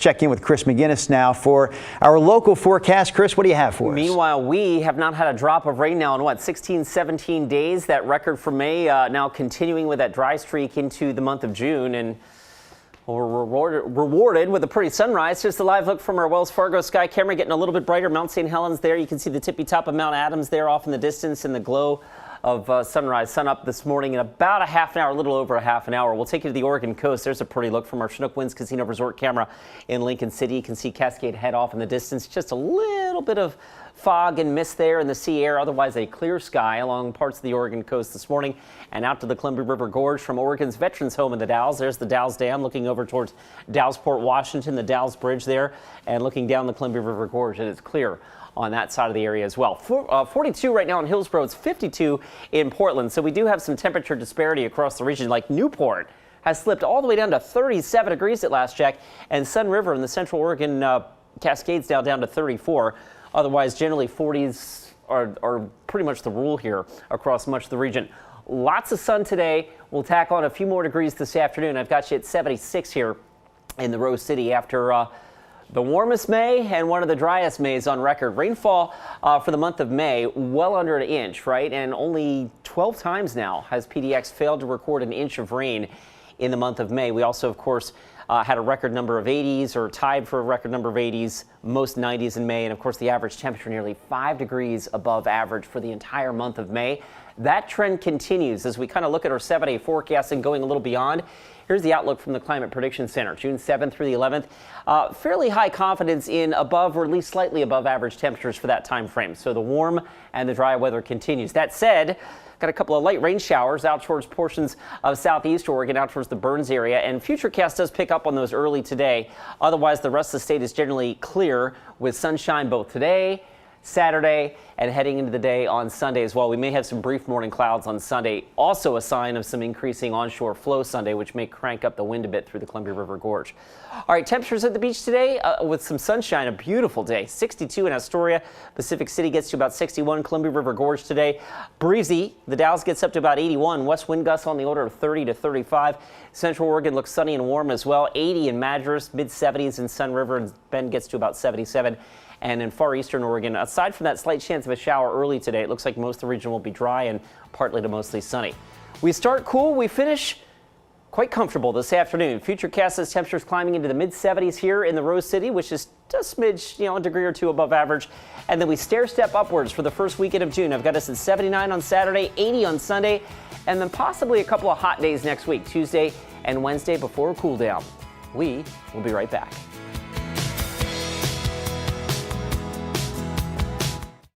Check in with Chris McGinnis now for our local forecast. Chris, what do you have for us? Meanwhile, we have not had a drop of rain now in 16, 17 days. That record for May now continuing with that dry streak into the month of June. And we're rewarded with a pretty sunrise. Just a live look from our Wells Fargo sky camera, getting a little bit brighter. Mount St. Helens there. You can see the tippy top of Mount Adams there off in the distance in the glow of sunrise. Sun up this morning in about a half an hour, a little over a half an hour. We'll take you to the Oregon coast. There's a pretty look from our Chinook Winds Casino Resort camera in Lincoln City. You can see Cascade Head off in the distance. Just a little bit of fog and mist there in the sea air. Otherwise a clear sky along parts of the Oregon coast this morning and out to the Columbia River Gorge from Oregon's Veterans Home in the Dalles. There's the Dalles Dam looking over towards Dallesport, Washington, the Dalles Bridge there, and looking down the Columbia River Gorge, and it's clear on that side of the area as well. 42 right now in Hillsborough. It's 52 in Portland. So we do have some temperature disparity across the region. Like Newport has slipped all the way down to 37 degrees at last check, and Sun River in the Central Oregon Cascades now down to 34. Otherwise, generally 40s are pretty much the rule here across much of the region. Lots of sun today. We'll tack on a few more degrees this afternoon. I've got you at 76 here in the Rose City after the warmest May and one of the driest Mays on record. Rainfall for the month of May, well under an inch, right? And only 12 times now has PDX failed to record an inch of rain in the month of May. We also, of course, had a record number of 80s, or tied for a record number of 80s, most 90s in May. And of course, the average temperature nearly 5 degrees above average for the entire month of May. That trend continues as we kind of look at our 7-day forecast and going a little beyond. Here's the outlook from the Climate Prediction Center, June 7th through the 11th. Fairly high confidence in above or at least slightly above average temperatures for that time frame. So the warm and the dry weather continues. That said, got a couple of light rain showers out towards portions of southeast Oregon, out towards the Burns area, and Futurecast does pick up on those early today. Otherwise, the rest of the state is generally clear with sunshine both today, Saturday, and heading into the day on Sunday as well. We may have some brief morning clouds on Sunday, also a sign of some increasing onshore flow Sunday, which may crank up the wind a bit through the Columbia River Gorge. All right, temperatures at the beach today with some sunshine, a beautiful day. 62 in Astoria. Pacific City gets to about 61. Columbia River Gorge today, breezy. The Dalles gets up to about 81. West wind gusts on the order of 30 to 35. Central Oregon looks sunny and warm as well. 80 in Madras, mid 70s in Sun River, and Bend gets to about 77. And in far eastern Oregon, aside from that slight chance of a shower early today, it looks like most of the region will be dry and partly to mostly sunny. We start cool, we finish quite comfortable this afternoon. Futurecast says temperatures climbing into the mid 70s here in the Rose City, which is just smidge, a degree or two above average. And then we stair step upwards for the first weekend of June. I've got us at 79 on Saturday, 80 on Sunday, and then possibly a couple of hot days next week, Tuesday and Wednesday before a cool down. We will be right back.